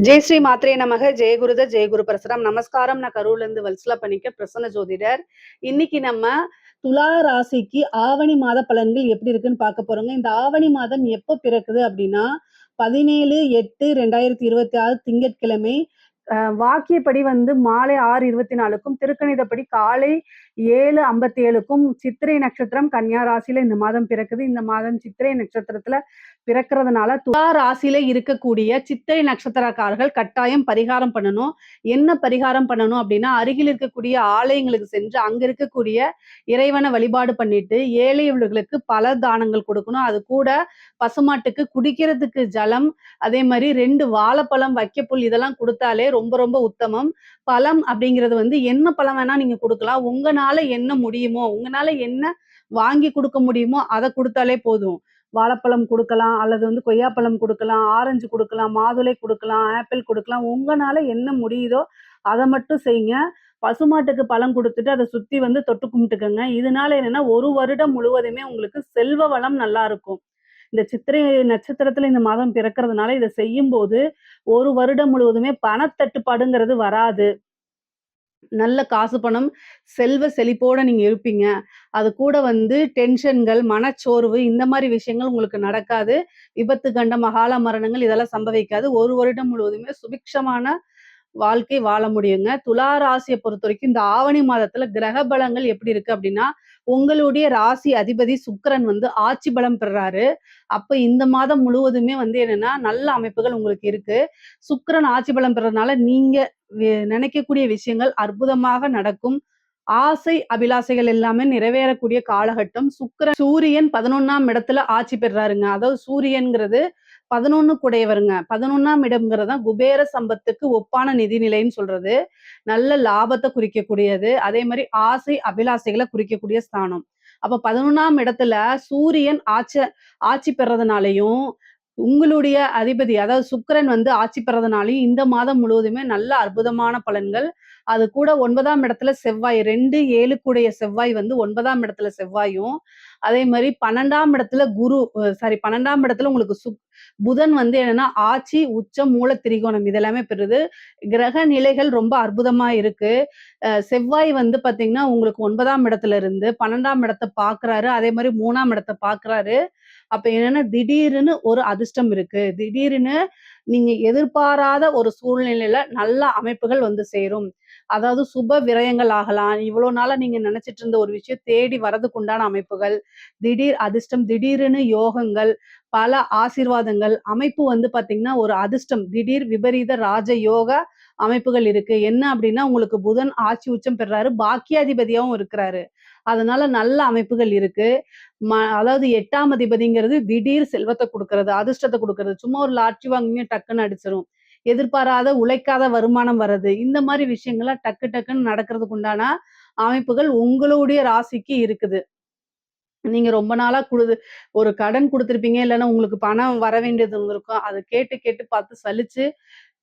ஜெய் ஸ்ரீ மாத்ரே நமக. ஜெய குருத ஜெய குரு பரசுராம். நமஸ்காரம். நான் கரூர்ல இருந்து வல்சலா பண்ணிக்க பிரசன்ன ஜோதிடர். இன்னைக்கு நம்ம துலா ராசிக்கு ஆவணி மாத பலன்கள் எப்படி இருக்குன்னு பார்க்க போறோங்க. இந்த ஆவணி மாதம் எப்போ பிறக்குது அப்படின்னா 17/8/2026 திங்கட்கிழமை. வாக்கியப்படி மாலை 6:24க்கும் திருக்கணிதப்படி காலை 7:57க்கும் சித்திரை நட்சத்திரம் கன்னியா ராசியில இந்த மாதம் பிறக்குது. இந்த மாதம் சித்திரை நட்சத்திரத்துல பிறக்கிறதுனால துலா ராசியில இருக்கக்கூடிய சித்திரை நட்சத்திரக்காரர்கள் கட்டாயம் பரிகாரம் பண்ணணும். என்ன பரிகாரம் பண்ணணும் அப்படின்னா, அருகில் இருக்கக்கூடிய ஆலயங்களுக்கு சென்று அங்க இருக்கக்கூடிய இறைவனை வழிபாடு பண்ணிட்டு ஏழைகளுக்கு பல தானங்கள் கொடுக்கணும். அது கூட பசுமாட்டுக்கு குடிக்கிறதுக்கு ஜலம், அதே மாதிரி 2 வாழைப்பழம், வைக்கப்புல் இதெல்லாம் கொடுத்தாலே ரொம்ப ரொம்ப உத்தமம். பழம் அப்படிங்கிறது என்ன பழம் வேணா நீங்க கொடுக்கலாம். உங்கனால என்ன முடியுமோ, உங்கனால என்ன வாங்கி கொடுக்க முடியுமோ அதை கொடுத்தாலே போதும். வாழைப்பழம் கொடுக்கலாம், அல்லது கொய்யாப்பழம் கொடுக்கலாம், ஆரஞ்சு கொடுக்கலாம், மாதுளை கொடுக்கலாம், ஆப்பிள் கொடுக்கலாம். உங்கனால என்ன முடியுதோ அதை மட்டும் செய்யுங்க. பசுமாட்டுக்கு பழம் கொடுத்துட்டு அதை சுத்தி தொட்டு கும்பிட்டுக்கங்க. இதனால என்னன்னா, ஒரு வருடம் முழுவதுமே உங்களுக்கு செல்வ வளம் நல்லா இருக்கும். இந்த சித்திரை நட்சத்திரத்துல இந்த மாதம் பிறக்கிறதுனால இதை செய்யும் போது ஒரு வருடம் முழுவதுமே பணத்தட்டுப்பாடுங்கிறது வராது. நல்ல காசு பணம் செல்வ செழிப்போட நீங்க இருப்பீங்க. அது கூட டென்ஷன்கள், மனச்சோர்வு இந்த மாதிரி விஷயங்கள் உங்களுக்கு நடக்காது. விபத்து, கண்டம், அகால மரணங்கள் இதெல்லாம் சம்பவிக்காது. ஒரு வருடம் முழுவதுமே சுபிக்ஷமான வாழ்க்கை வாழ முடியுங்க. துலா ராசியை பொறுத்த வரைக்கும் இந்த ஆவணி மாதத்துல கிரக பலங்கள் எப்படி இருக்கு அப்படின்னா, உங்களுடைய ராசி அதிபதி சுக்கிரன் ஆட்சி பலம் பெறாரு. அப்ப இந்த மாதம் முழுவதுமே என்னன்னா நல்ல அமைப்புகள் உங்களுக்கு இருக்கு. சுக்கிரன் ஆட்சி பலம் பெறதுனால நீங்க நினைக்கக்கூடிய விஷயங்கள் அற்புதமாக நடக்கும். ஆசை அபிலாசைகள் எல்லாமே நிறைவேறக்கூடிய காலகட்டம். சூரியன் 11ஆம் இடத்துல ஆட்சி பெறாருங்க. அதாவது சூரியன்கிறது 11 குடையவருங்க. 11ஆம் இடம்ங்கிறது தான் குபேர சம்பத்துக்கு ஒப்பான நிதிநிலைன்னு சொல்றது. நல்ல லாபத்தை குறிக்கக்கூடியது. அதே மாதிரி ஆசை அபிலாசைகளை குறிக்கக்கூடிய ஸ்தானம். அப்ப 11ஆம் இடத்துல சூரியன் ஆட்சி பெறதுனாலையும், உங்களுடைய அதிபதி அதாவது சுக்கிரன் ஆட்சி பெறதுனாலையும் இந்த மாதம் முழுவதுமே நல்ல அற்புதமான பலன்கள். அது கூட 9ஆம் இடத்துல செவ்வாய் 2, 7 கூடிய செவ்வாய் 9ஆம் இடத்துல செவ்வாயும், அதே மாதிரி 12ஆம் இடத்துல 12ஆம் இடத்துல உங்களுக்கு புதன் என்னன்னா ஆட்சி, உச்சம், மூல திரிகோணம் இதெல்லாமே பெறுது. கிரக நிலைகள் ரொம்ப அற்புதமா இருக்கு. செவ்வாய் பாத்தீங்கன்னா உங்களுக்கு 9ஆம் இடத்துல இருந்து 12ஆம் இடத்தை பாக்குறாரு. அதே மாதிரி 3ஆம் இடத்தை பாக்குறாரு. அப்ப என்னன்னா திடீர்னு ஒரு அதிர்ஷ்டம் இருக்கு. திடீர்னு நீங்க எதிர்பாராத ஒரு சூழ்நிலையில நல்ல அமைப்புகள் சேரும். அதாவது சுப விரயங்கள் ஆகலாம். இவ்வளவு நாளா நீங்க நினைச்சிட்டு இருந்த ஒரு விஷயம் தேடி வரதுக்கு உண்டான அமைப்புகள், திடீர் அதிர்ஷ்டம், திடீர்னு யோகங்கள், பல ஆசீர்வாதங்கள் அமைப்பு பாத்தீங்கன்னா ஒரு அதிர்ஷ்டம், திடீர் விபரீத ராஜ யோக அமைப்புகள் இருக்கு. என்ன அப்படின்னா, உங்களுக்கு புதன் ஆட்சி உச்சம் பெறாரு, பாக்கியாதிபதியாவும் இருக்கிறாரு. அதனால நல்ல அமைப்புகள் இருக்கு. அதாவது 8ஆம் அதிபதிங்கிறது திடீர் செல்வத்தை கொடுக்கறது, அதிர்ஷ்டத்தை கொடுக்கறது. சும்மா ஒரு லாட்டரி வாங்கிங்க டக்குன்னு அடிச்சிரும். எதிர்பாராத உழைக்காத வருமானம் வர்றது, இந்த மாதிரி விஷயங்கள்லாம் டக்கு டக்குன்னு நடக்கிறதுக்கு உண்டான அமைப்புகள் உங்களுடைய ராசிக்கு இருக்குது. நீங்க ரொம்ப நாளா ஒரு கடன் கொடுத்திருப்பீங்க, இல்லைன்னா உங்களுக்கு பணம் வர வேண்டியது இருந்திருக்கும். அதை கேட்டு கேட்டு பார்த்து சலிச்சு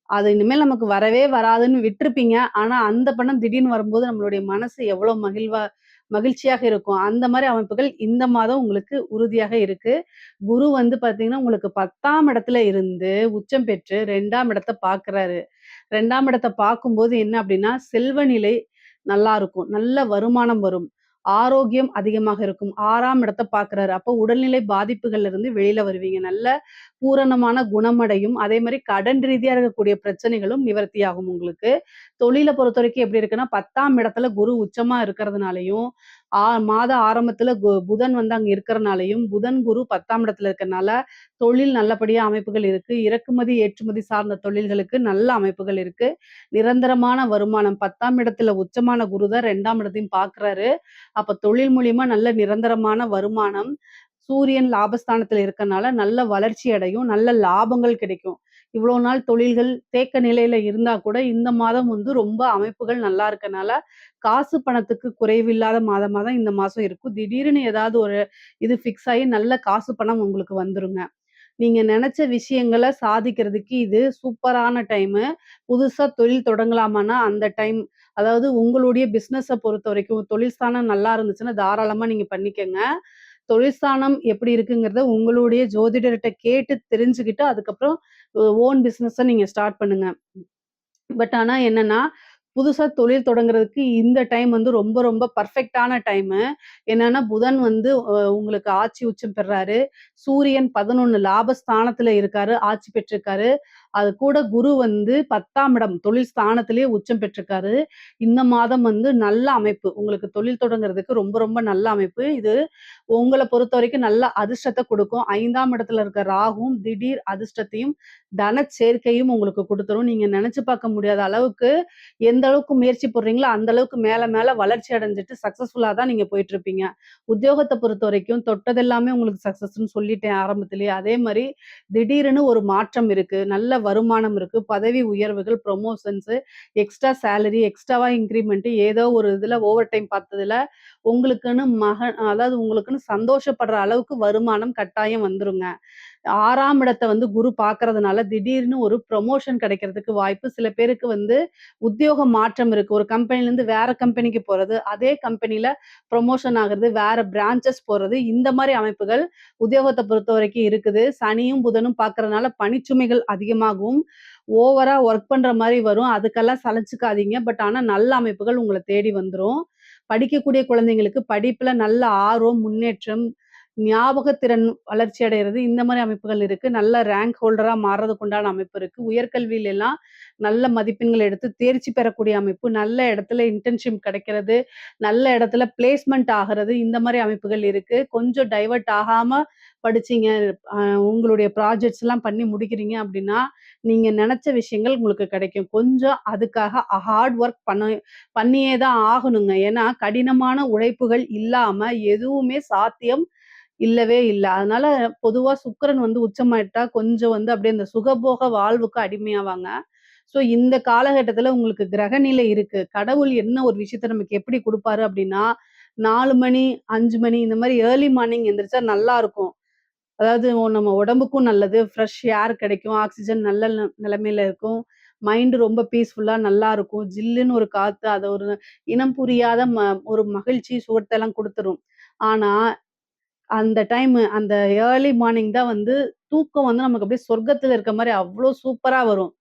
அது இனிமேல் நமக்கு வரவே வராதுன்னு விட்டுருப்பீங்க. ஆனா அந்த பணம் திடீர்னு வரும்போது நம்மளுடைய மனசு எவ்வளவு மகிழ்ச்சியாக இருக்கும். அந்த மாதிரி அமைப்புகள் இந்த மாதம் உங்களுக்கு உறுதியாக இருக்கு. குரு பாத்தீங்கன்னா உங்களுக்கு 10ஆம் இடத்துல இருந்து உச்சம் பெற்று 2ஆம் இடத்தை பார்க்கிறாரு. 2ஆம் இடத்தை பார்க்கும்போது என்ன அப்படின்னா, செல்வ நிலை நல்லா இருக்கும். நல்ல வருமானம் வரும். ஆரோக்கியம் அதிகமாக இருக்கும். 6ஆம் இடத்தை பார்க்கிறாரு. அப்போ உடல்நிலை பாதிப்புகள்ல இருந்து வெளியில வருவீங்க. நல்ல பூரணமான குணமடையும். அதே மாதிரி கடன் ரீதியா இருக்கக்கூடிய பிரச்சனைகளும் நிவர்த்தியாகும் உங்களுக்கு. தொழிலை பொறுத்த வரைக்கும் எப்படி இருக்குன்னா, 10ஆம் இடத்துல குரு உச்சமா இருக்கிறதுனாலையும், மாத ஆரம்பத்துல புதன் அங்க இருக்கிறனாலையும், புதன் குரு 10ஆம் இடத்துல இருக்கிறனால தொழில் நல்லபடியா அமைப்புகள் இருக்கு. இறக்குமதி ஏற்றுமதி சார்ந்த தொழில்களுக்கு நல்ல அமைப்புகள் இருக்கு. நிரந்தரமான வருமானம் 10ஆம் இடத்துல உச்சமான குரு தான் 2ஆம் இடத்தையும் பார்க்கிறாரு. அப்ப தொழில் மூலியமா நல்ல நிரந்தரமான வருமானம். சூரியன் லாபஸ்தானத்துல இருக்கனால நல்ல வளர்ச்சி அடையும். நல்ல லாபங்கள் கிடைக்கும். இவ்வளவு நாள் தொழில்கள் தேக்க நிலையில இருந்தா கூட இந்த மாதம் ரொம்ப அமைப்புகள் நல்லா இருக்கனால, காசு பணத்துக்கு குறைவில்லாத மாதமா தான் இந்த மாசம் இருக்கும். திடீர்னு ஏதாவது ஒரு இது ஃபிக்ஸ் ஆகி நல்ல காசு பணம் உங்களுக்கு வந்துருங்க. நீங்க நினைச்ச விஷயங்கள சாதிக்கிறதுக்கு இது சூப்பரான டைமு. புதுசா தொழில் தொடங்கலாமான்னா அந்த டைம். அதாவது உங்களுடைய பிசினஸ பொறுத்தவரைக்கும் தொழில் ஸ்தானம் நல்லா இருந்துச்சுன்னா தாராளமா நீங்க பண்ணிக்கங்க. தொழில் எப்படி இருக்குங்கிறத உங்களுடைய ஜோதிடர்ட்ட கேட்டு தெரிஞ்சுக்கிட்டு, அதுக்கப்புறம் ஓன் பிசினஸ நீங்க ஸ்டார்ட் பண்ணுங்க. ஆனா என்னன்னா, புதுசா தொழில் தொடங்குறதுக்கு இந்த டைம் வந்து ரொம்ப ரொம்ப பெர்ஃபெக்ட்டான டைமு. என்னன்னா, புதன் வந்து உங்களுக்கு ஆட்சி உச்சம் பெறாரு. சூரியன் 11 லாபஸ்தானத்துல இருக்காரு, ஆட்சி பெற்றிருக்காரு. அது கூட குரு வந்து 10ஆம் இடம் தொழில் ஸ்தானத்திலேயே உச்சம் பெற்றிருக்காரு. இந்த மாதம் வந்து நல்ல அமைப்பு. உங்களுக்கு தொழில் தொடங்குறதுக்கு ரொம்ப ரொம்ப நல்ல அமைப்பு. இது உங்கள பொறுத்தவரைக்கும் நல்ல அதிர்ஷ்டத்த குடுக்கும். 5ஆம் இடத்துல இருக்க ராகுவும் திடீர் அதிர்ஷ்டத்தையும், தன சேர்க்கையும் உங்களுக்கு குடுத்துரும். நீங்க நெனச்சு பார்க்க முடியாத அளவுக்கு, எந்த அளவுக்கு முயற்சி போடுறீங்களோ, அந்த அளவுக்கு மேல மேல வளர்ச்சி அடைஞ்சுட்டு சக்சஸ்ஃபுல்லா தான் நீங்க போயிட்டுருப்பீங்க. உத்தியோகத்த பொறுத்தவரைக்கும் தொட்டதெல்லாமே உங்களுக்கு சக்சஸ்ன்னு சொல்லிட்டேன் ஆரம்பத்திலேயே. அதே மாரி திடீர்னு ஒரு மாற்றம் இருக்கு. நல்ல வருமானம் இருக்கு. பதவி உயர்வுகள், புரமோஷன்ஸு, எக்ஸ்ட்ரா சேலரி, எக்ஸ்ட்ராவா இன்கிரிமென்ட் ஏதோ ஒரு இதுல ஓவர் டைம் பார்த்ததுல உங்களுக்குன்னு அதாவது உங்களுக்குன்னு சந்தோஷப்படுற அளவுக்கு வருமானம் கட்டாயம் வந்துருங்க. 6ஆம் இடத்த வந்து குரு பார்க்கறதுனால திடீர்னு ஒரு ப்ரமோஷன் கிடைக்கிறதுக்கு வாய்ப்பு. சில பேருக்கு வந்து உத்தியோக மாற்றம் இருக்கு. ஒரு கம்பெனிலேருந்து வேற கம்பெனிக்கு போறது, அதே கம்பெனில ப்ரமோஷன் ஆகுறது, வேற பிரான்ச்சஸ் போறது, இந்த மாரி அமைப்புகள் உத்தியோகத்த பொறுத்தவரைக்கும் இருக்குது. சனியும், புதனும் பார்க்கறதுனால பணிச்சுமைகள் அதிகமாகும். ஓவரா ஒர்க் பண்ற மாரி வரும். அதுக்கெல்லாம் சலிச்சுக்காதீங்க. ஆனா நல்ல அமைப்புகள் உங்கள தேடி வந்துரும். படிக்கக்கூடிய குழந்தைங்களுக்கு படிப்புல நல்ல ஆர்வம், முன்னேற்றம், ஞாபகத்திறன் வளர்ச்சி அடையறது, இந்த மாரி அமைப்புகள் இருக்கு. நல்ல ரேங்க் ஹோல்டரா மாறுறதுக்கு உண்டான அமைப்பு இருக்கு. உயர்கல்வியில எல்லாம் நல்ல மதிப்பெண்கள் எடுத்து தேர்ச்சி பெறக்கூடிய அமைப்பு, நல்ல இடத்துல இன்டர்ன்ஷிப் கிடைக்கிறது, நல்ல இடத்துல பிளேஸ்மென்ட் ஆகுறது, இந்த மாரி அமைப்புகள் இருக்கு. கொஞ்சம் டைவர்ட் ஆகாம படிச்சீங்க, அ உங்களுடைய ப்ராஜெக்ட்ஸ்லாம் பண்ணி முடிக்கிறீங்க அப்படின்னா, நீங்க நெனச்ச விஷயங்கள் உங்களுக்கு கிடைக்கும். கொஞ்சம் அதுக்காக ஹார்ட் ஒர்க் பண்ணியே தான் ஆகணுங்க. ஏன்னா, கடினமான உழைப்புகள் இல்லாம எதுவுமே சாத்தியம் இல்லவே இல்ல. அதனால பொதுவா சுக்கிரன் வந்து உச்சமாயிட்டா கொஞ்சம் வந்து அப்படியே இந்த சுகபோக வாழ்வுக்கு அடிமையாவாங்க. இந்த காலகட்டத்தில உங்களுக்கு கிரகநிலை இருக்கு. கடவுள் என்ன ஒரு விஷயத்த நமக்கு எப்படி குடுப்பாரு அப்படின்னா, 4 மணி, 5 மணி இந்த மாரி ஏர்லி மார்னிங் எந்திரிச்சா நல்லாருக்கும். அதாவது நம்ம உடம்புக்கும் நல்லது. ஃப்ரெஷ் ஏர் கிடைக்கும். ஆக்ஸிஜன் நல்ல நிலைமையில இருக்கும். மைண்ட் ரொம்ப பீஸ்ஃபுல்லா நல்லா இருக்கும். ஜில்லுன்னு ஒரு காத்து, அத ஒரு இனம் புரியாத ஒரு மகிழ்ச்சி, சுகத்தெல்லாம் குடுத்துரும். ஆனா, அந்த அந்த ஏர்லி மார்னிங் தான் வந்து தூக்கம் வந்து நமக்கு அப்படியே சொர்க்கத்துல இருக்க மாரி அவ்ளோ சூப்பரா வரும்.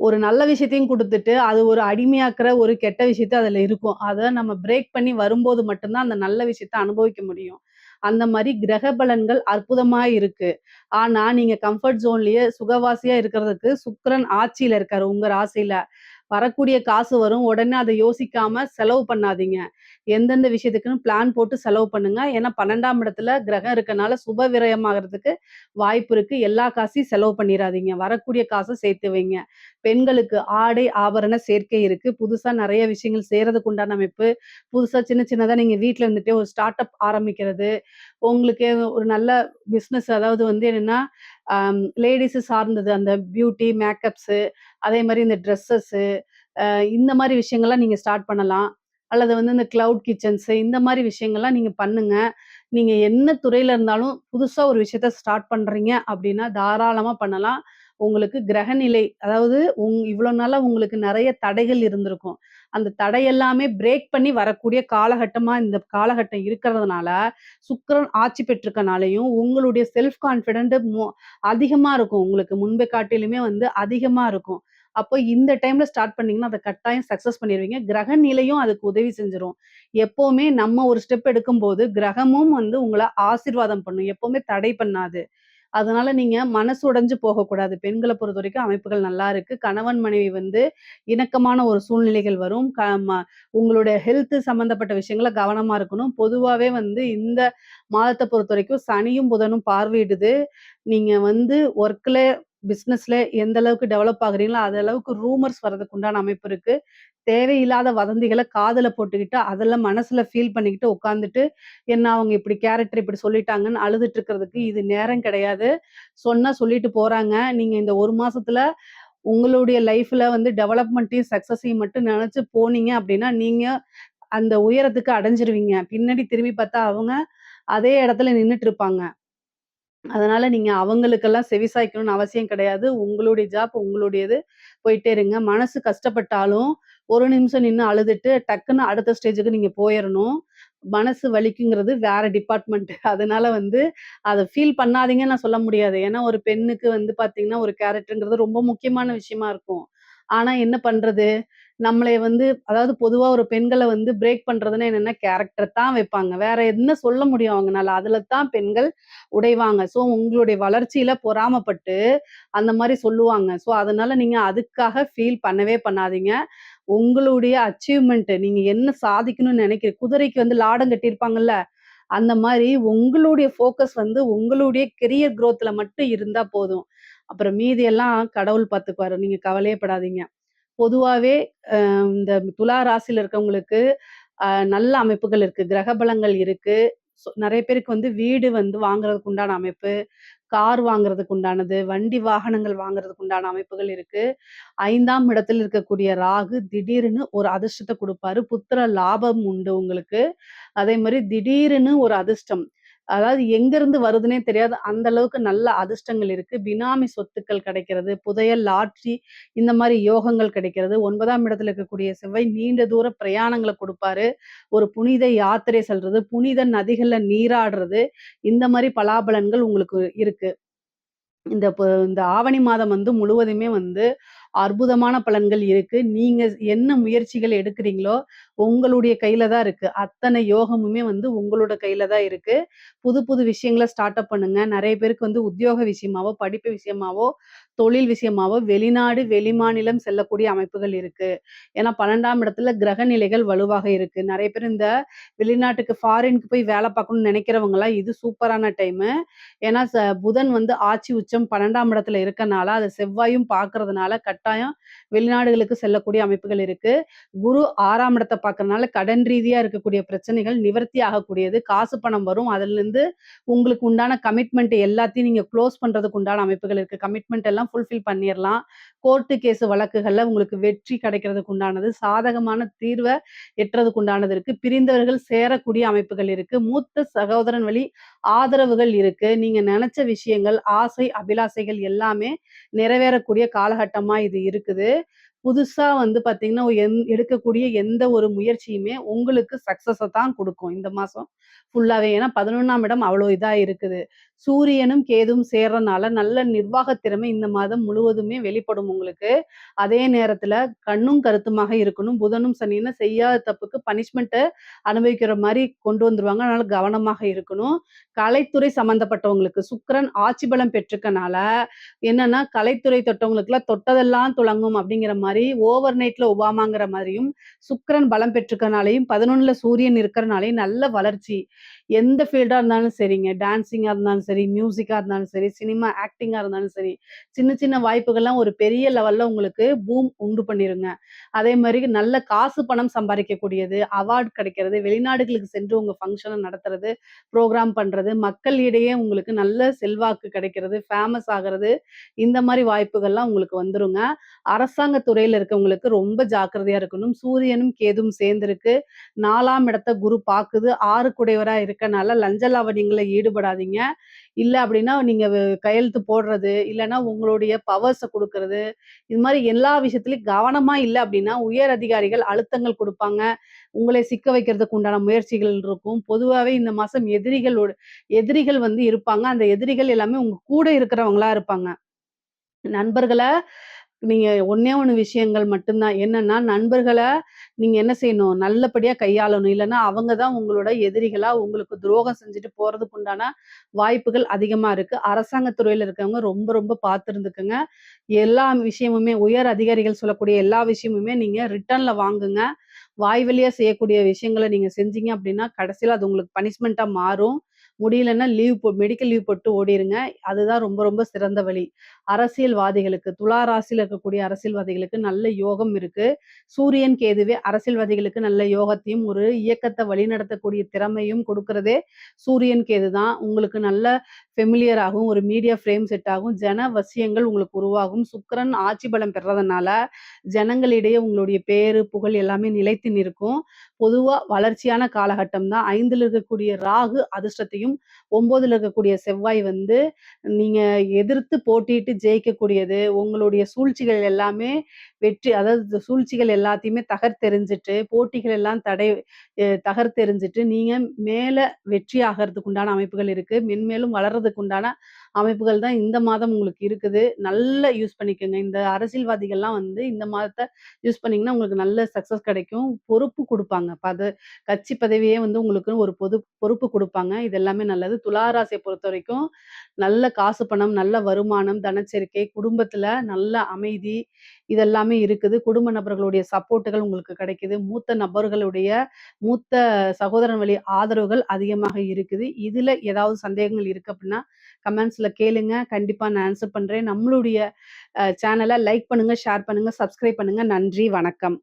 ஒரு நல்ல விஷயத்தையும் குடுத்துட்டு, அது ஒரு அடிமையாக்குற ஒரு கெட்ட விஷயத்த அதுல இருக்கும். அத நம்ம பிரேக் பண்ணி வரும்போது மட்டும் தான் அந்த நல்ல விஷயத்த அனுபவிக்க முடியும். அந்த மாரி கிரக பலன்கள் அற்புதமா இருக்கு. ஆனா, நீங்க கம்ஃபர்ட் ஜோன்லயே சுகவாசியா இருக்கிறதுக்கு சுக்கிரன் ஆட்சியில இருக்காரு உங்க ராசியில. வரக்கூடிய காசு வரும். உடனே அத யோசிக்காம செலவு பண்ணாதீங்க. எந்தெந்த விஷயத்துக்குன்னு பிளான் போட்டு செலவு பண்ணுங்க. ஏன்னா 12ஆம் இடத்துல கிரகம் இருக்கனால சுப விரயமாகறதுக்கு வாய்ப்பு இருக்கு. எல்லா காசையும் செலவு பண்ணிறாதீங்க. வரக்கூடிய காச சேர்த்து வைங்க. பெண்களுக்கு ஆடை, ஆபரண சேர்க்கை இருக்கு. புதுசா நெறைய விஷயங்கள் செய்றதுக்கு உண்டான அமைப்பு. புதுசா சின்ன சின்னதா நீங்க வீட்ல இருந்துட்டே ஒரு ஸ்டார்ட் அப் ஆரம்பிக்கிறது. உங்களுக்கு ஒரு நல்ல பிசினஸ் அதாவது வந்து என்னன்னா, லேடீஸ சார்ந்தது அந்த பியூட்டி, மேக்கப்ஸு அதே மாரி இந்த ட்ரெஸ்ஸஸு இந்த மாரி விஷயங்கள்லாம் நீங்க ஸ்டார்ட் பண்ணலாம். அல்லது வந்து இந்த கிளவுட் கிச்சன்ஸு இந்த மாரி விஷயங்கள்லாம் நீங்க பண்ணுங்க. நீங்க என்ன துறையில இருந்தாலும் புதுசா ஒரு விஷயத்த ஸ்டார்ட் பண்றீங்க அப்டின்னா, தாராளமா பண்ணலாம். உங்களுக்கு கிரகநிலை அதாவது இவ்ளோ நாளா உங்களுக்கு நெறைய தடைகள் இருந்திருக்கும். அந்த தடை எல்லாமே பிரேக் பண்ணி வரக்கூடிய காலகட்டமா இந்த காலகட்டம் இருக்கிறதுனால, சுக்கிரன் ஆட்சி பெற்றிருக்கனாலயும், உங்களுடைய செல்ஃப் கான்ஃபிடென்ட் அதிகமா இருக்கும். உங்களுக்கு முன்பை காட்டிலுமே வந்து அதிகமா இருக்கும். அப்போ இந்த டைம்ல ஸ்டார்ட் பண்ணீங்கன்னா, அத கட்டாயம் சக்சஸ் பண்ணிருவீங்க. கிரக நிலையும் அதுக்கு உதவி செஞ்சுரும். எப்பவுமே நம்ம ஒரு ஸ்டெப் எடுக்கும்போது, கிரகமும் வந்து உங்கள ஆசீர்வாதம் பண்ணும். எப்பவுமே தடை பண்ணாது. அதனால நீங்க மனசு உடைஞ்சு போகக்கூடாது. பெண்கள பொறுத்தவரைக்கும் அமைப்புகள் நல்லா இருக்கு. கணவன், மனைவி வந்து இணக்கமான ஒரு சூழ்நிலைகள் வரும். உங்களுடைய ஹெல்த் சம்மந்தப்பட்ட விஷயங்கள்ல கவனமா இருக்கணும். பொதுவாவே வந்து இந்த மாதத்த பொறுத்தவரைக்கும் சனியும், புதனும் பார்வையிடுது. நீங்க வந்து ஒர்க்ல, பிசினஸ்ல எந்த அளவுக்கு டெவலப் ஆகுறீங்களோ, அது அளவுக்கு ரூமர்ஸ் வரதுக்கு உண்டான அமைப்பு இருக்கு. தேவையில்லாத வதந்திகள காதுல போட்டுக்கிட்டு, அதெல்லாம் மனசுல ஃபீல் பண்ணிக்கிட்டு உட்கார்ந்துட்டு, என்ன அவங்க இப்படி கேரக்டர் இப்படி சொல்லிட்டாங்கன்னு அழுதுட்டு இருக்கிறதுக்கு இது நேரம் கிடையாது. சொன்னா சொல்லிட்டு போறாங்க. நீங்க இந்த 1 மாசத்துல உங்களுடைய லைஃப்ல வந்து டெவலப்மெண்ட்டையும், சக்சஸையும் மட்டும் நெனச்சு போனீங்க அப்படின்னா, நீங்க அந்த உயரத்துக்கு அடைஞ்சிருவீங்க. பின்னாடி திரும்பி பார்த்தா அவங்க அதே இடத்துல நின்னுட்டு இருப்பாங்க. அதனால நீங்க அவங்களுக்கெல்லாம் செவிசாய்க்கணும்னு அவசியம் கிடையாது. உங்களுடைய ஜாப் உங்களுடையது. போயிட்டே இருங்க. மனசு கஷ்டப்பட்டாலும், ஒரு நிமிஷம் நின்னு அழுதுட்டு டக்குன்னு அடுத்த ஸ்டேஜுக்கு நீங்க போயிறணும். மனசு வலிக்குங்கிறது வேற டிபார்ட்மெண்ட். அதனால வந்து அத ஃபீல் பண்ணாதீங்கன்னு நான் சொல்ல முடியாது. ஏன்னா ஒரு பெண்ணுக்கு வந்து பார்த்தீங்கன்னா, ஒரு கேரக்டர்ங்கிறது ரொம்ப முக்கியமான விஷயமா இருக்கும். ஆனா என்ன பண்றது? நம்மளய வந்து அதாவது பொதுவா ஒரு பெண்கள வந்து பிரேக் பண்றதுன்னா என்னன்னா, கேரக்டர் தான் வைப்பாங்க. வேற என்ன சொல்ல முடியும் அவங்கனால? அதுல தான் பெண்கள் உடைவாங்க. ஸோ உங்களுடைய வளர்ச்சியில பொறாமப்பட்டு அந்த மாரி சொல்லுவாங்க. ஸோ அதனால நீங்க அதுக்காக ஃபீல் பண்ணவே பண்ணாதீங்க. உங்களுடைய அச்சீவ்மென்ட் நீங்க என்ன சாதிக்கணும்னு குதிரைக்கு வந்து லாடம் கட்டியிருப்பாங்கல்ல, அந்த மாரி உங்களுடைய ஃபோக்கஸ் வந்து உங்களுடைய கெரியர் குரோத்ல மட்டும் இருந்தா போதும். அப்புறம் மீதி எல்லாம் கடவுள் பார்த்துக்குவாரு. நீங்க கவலையே படாதீங்க. பொதுவாவே இந்த துலா ராசியில இருக்கவங்களுக்கு நல்ல அமைப்புகள் இருக்கு. கிரக பலங்கள் இருக்கு. நெறைய பேருக்கு வந்து வீடு வந்து வாங்குறதுக்கு உண்டான அமைப்பு, கார் வாங்குறதுக்கு உண்டானது, வண்டி வாகனங்கள் வாங்குறதுக்கு உண்டான அமைப்புகள் இருக்கு. 5ஆம் இடத்தில் இருக்கக்கூடிய ராகு திடீர்னு ஒரு அதிர்ஷ்டத்த குடுப்பாரு. புத்திர லாபம் உண்டு உங்களுக்கு. அதே மாரி திடீர்னு ஒரு அதிர்ஷ்டம். அதாவது எங்கருந்து வருதுன்னே தெரியாது. அந்த அளவுக்கு நல்ல அதிர்ஷ்டங்கள் இருக்கு. பினாமி சொத்துக்கள் கிடைக்கிறது, புதையல், லாட்டரி இந்த மாரி யோகங்கள் கிடைக்கிறது. 9ஆம் இடத்துல இருக்கக்கூடிய செவ்வாய் நீண்ட தூர பிரயாணங்கள குடுப்பாரு. ஒரு புனித யாத்திரை செல்றது, புனித நதிகள்ல நீராடுறது, இந்த மாரி பலாபலன்கள் உங்களுக்கு இருக்கு. இந்த ஆவணி மாதம் வந்து முழுவதுமே வந்து அற்புதமான பலன்கள் இருக்கு. நீங்க என்ன முயற்சிகள் எடுக்கிறீங்களோ, உங்களுடைய கையில தான் இருக்கு. அத்தனை யோகமுமே வந்து உங்களோட கையில தான் இருக்கு. புது புது விஷயங்கள ஸ்டார்ட் அப் பண்ணுங்க. நெறைய பேருக்கு வந்து உத்தியோக விஷயமாவோ, படிப்பு விஷயமாவோ, தொழில் விஷயமாவோ வெளிநாடு, வெளிமாநிலம் செல்லக்கூடிய அமைப்புகள் இருக்கு. ஏன்னா 12ஆம் இடத்துல கிரக நிலைகள் வலுவாக இருக்கு. நெறைய பேர் இந்த வெளிநாட்டுக்கு ஃபாரினுக்கு போய் வேல பார்க்கணும்னு நெனைக்கிறவங்கலாம் இது சூப்பரான டைமு. ஏன்னா புதன் வந்து ஆட்சி உச்சம் 12ஆம் இடத்துல இருக்கனால, அத செவ்வாயும் பார்க்கறதுனால கட்டாயம் வெளிநாடுகளுக்கு செல்லக்கூடிய அமைப்புகள் இருக்கு. குரு 6ஆம் இடத்த பார்க்கறனால கடன் ரீதியா இருக்கக்கூடிய பிரச்சனைகள் நிவர்த்தி ஆகக்கூடியது. காசு பணம் வரும். அதிலிருந்து உங்களுக்கு உண்டான கமிட்மெண்ட் எல்லாத்தையும் நீங்க குளோஸ் பண்றதுக்கு உண்டான அமைப்புகள் இருக்கு. கமிட்மெண்ட் எல்லாம் ஃபுல்ஃபில் பண்ணிறலாம். கோர்ட்டு கேஸ் வழக்குகள்ல உங்களுக்கு வெற்றி கிடைக்கிறதுக்கு உண்டானது, சாதகமான தீர்வ எட்டுறதுக்கு உண்டானது இருக்கு. பிரிந்தவர்கள் சேரக்கூடிய அமைப்புகள் இருக்கு. மூத்த சகோதரன் வழி ஆதரவுகள் இருக்கு. நீங்க நெனச்ச விஷயங்கள், ஆசை, அபிலாசைகள் எல்லாமே நிறைவேறக்கூடிய காலகட்டமா இது இருக்குது. புதுசா வந்து பார்த்தீங்கன்னா, எடுக்கக்கூடிய எந்த ஒரு முயற்சியுமே உங்களுக்கு சக்சஸ தான் குடுக்கும். இந்த மாசம் ஃபுல்லாவே. ஏன்னா 11ஆம் இடம் அவ்வளோ இதா இருக்குது. சூரியனும், கேதுவும் சேர்றனால நல்ல நிர்வாக திறமை இந்த மாதம் முழுவதுமே வெளிப்படும் உங்களுக்கு. அதே நேரத்துல கண்ணும் கருத்துமாக இருக்கணும். புதனும், சனியும் செய்யாத தப்புக்கு பனிஷ்மென்ட்ட அனுபவிக்கிற மாரி கொண்டு வந்துருவாங்க. அதனால கவனமாக இருக்கணும். கலைத்துறை சம்மந்தப்பட்டவங்களுக்கு சுக்கிரன் ஆட்சி பலம் பெற்றுக்கனால, என்னன்னா கலைத்துறை தொட்டவங்களுக்குலாம் தொட்டதெல்லாம் துலங்கும் அப்படிங்கிற மாரி, ஓவர் நைட்ல ஒபாமாங்கிற மாரியும், சுக்கிரன் பலம் பெற்றுக்கனாலயும், 11ல சூரியன் இருக்கறனாலயும் நல்ல வளர்ச்சி. எந்த ஃபீல்டா இருந்தாலும் சரிங்க. டான்சிங்கா இருந்தாலும் சரி, மியூசிக்கா இருந்தாலும் சரி, சினிமா ஆக்டிங்கா இருந்தாலும் சரி, சின்ன சின்ன வாய்ப்புகள்லாம் ஒரு பெரிய லெவல்ல உங்களுக்கு பூம் உண்டு பண்ணிருங்க. அதே மாரி நல்ல காசு பணம் சம்பாரிக்கக்கூடியது, அவார்ட் கிடைக்கிறது, வெளிநாடுகளுக்கு சென்று உங்க ஃபங்ஷன நடத்துறது, புரோகிராம் பண்றது, மக்களிடையே உங்களுக்கு நல்ல செல்வாக்கு கிடைக்கிறது, ஃபேமஸ் ஆகுறது, இந்த மாரி வாய்ப்புகள்லாம் உங்களுக்கு வந்துருங்க. அரசாங்க துறையில இருக்கவங்களுக்கு ரொம்ப ஜாக்கிரதையா இருக்கணும். சூரியனும், கேதுவும் சேர்ந்திருக்கு. 4ஆம் இடத்த குரு பாக்குது. 6 குடையவரா இருக்கனால லஞ்ச லாவண்யங்கள்ல ஈடுபடாதீங்க. இல்ல அப்டின்னா நீங்க கையெழுத்து போடுறது, இல்லன்னா உங்களுடைய பவர்ஸ குடுக்குறது, இது மாரி எல்லா விஷயத்திலயும் கவனமா இல்ல அப்டின்னா, உயர் அதிகாரிகள் அழுத்தங்கள் குடுப்பாங்க. உங்களை சிக்க வைக்கிறதுக்கு உண்டான முயற்சிகள் இருக்கும். பொதுவாவே இந்த மாசம் எதிரிகள் வந்து இருப்பாங்க. அந்த எதிரிகள் எல்லாமே உங்க கூட இருக்கிறவங்களா இருப்பாங்க. நண்பர்கள நீங்க ஒண்ணே ஒண்ணு விஷயங்கள் மட்டும் தான். என்னன்னா, நண்பர்கள நீங்க என்ன செய்யணும்? நல்லபடியா கையாளணும். இல்லன்னா, அவங்க தான் உங்களோட எதிரிகளா உங்களுக்கு துரோகம் செஞ்சுட்டு போறதுக்கு உண்டான வாய்ப்புகள் அதிகமா இருக்கு. அரசாங்க துறையில இருக்கவங்க ரொம்ப ரொம்ப பார்த்து இருந்துக்கங்க. எல்லா விஷயமுமே உயர் அதிகாரிகள் சொல்லக்கூடிய எல்லா விஷயமுமே நீங்க ரிட்டர்ன்ல வாங்குங்க. வாய் வழியா செய்யக்கூடிய விஷயங்கள நீங்க செஞ்சீங்க அப்டின்னா, கடைசியில அது உங்களுக்கு பனிஷ்மென்ட்டா மாறும். முடியலன்னா மெடிக்கல் லீவ் போட்டு ஓடிருங்க. அதுதான் ரொம்ப ரொம்ப சிறந்த வழி. அரசியல்வாதிகளுக்கு துலா ராசியில இருக்கக்கூடிய அரசியல்வாதிகளுக்கு நல்ல யோகம் இருக்கு. சூரியன், கேதுவே அரசியல்வாதிகளுக்கு நல்ல யோகத்தையும், ஒரு இயக்கத்த வழிநடத்தக்கூடிய திறமையும் குடுக்குறதே சூரியன், கேது தான். உங்களுக்கு நல்ல ஃபெமிலியர் ஆகும். ஒரு மீடியா ஃப்ரேம் செட் ஆகும். ஜன வசியங்கள் உங்களுக்கு உருவாகும். சுக்கிரன் ஆட்சி பலம் பெறதுனால, ஜனங்களிடையே உங்களுடைய பேரு, புகழ் எல்லாமே நிலைத்து நிற்கும். பொதுவா வளர்ச்சியான காலகட்டம் தான். 5ல இருக்கக்கூடிய ராகு அதிர்ஷ்டத்தையும், 9ல இருக்கக்கூடிய செவ்வாய் வந்து நீங்க எதிர்த்து போட்டியிட்டு ஜெயிக்கக்கூடியது. உங்களுடைய சூழ்ச்சிகள் எல்லாமே வெற்றி அதாவது சூழ்ச்சிகள் எல்லாத்தையுமே தகர்த்தெறிஞ்சிட்டு, போட்டிகள் எல்லாம் தகர்த்தெறிஞ்சிட்டு, நீங்க மேல வெற்றி ஆகறதுக்கு உண்டான அமைப்புகள் இருக்கு. மென்மேலும் வளர்றதுக்கு உண்டான அமைப்புகள் தான் இந்த மாதம் உங்களுக்கு இருக்குது. நல்லா யூஸ் பண்ணிக்கங்க. இந்த அரசியல்வாதிகள்லாம் வந்து இந்த மாதத்த யூஸ் பண்ணீங்கன்னா, உங்களுக்கு நல்ல சக்சஸ் கிடைக்கும். பொறுப்பு குடுப்பாங்க. கட்சி பதவியே வந்து உங்களுக்கு ஒரு பொறுப்பு குடுப்பாங்க. இது எல்லாமே நல்லது. துலா ராசிய பொறுத்தவரைக்கும் நல்ல காசு பணம், நல்ல வருமானம், தனச்சேரிக்கை, குடும்பத்துல நல்ல அமைதி இதெல்லாமே இருக்குது. குடும்ப நபர்களுடைய சப்போர்ட்டுகள் உங்களுக்கு கிடைக்குது. மூத்த சகோதரன் வழி ஆதரவுகள் அதிகமாக இருக்குது. இதுல ஏதாவது சந்தேகங்கள் இருக்கு அப்படின்னா, கமெண்ட்ஸ்ல கேளுங்க. கண்டிப்பா நான் ஆன்சர் பண்றேன். நம்மளுடைய சேனல லைக் பண்ணுங்க, ஷேர் பண்ணுங்க, சப்ஸ்கிரைப் பண்ணுங்க. நன்றி, வணக்கம்.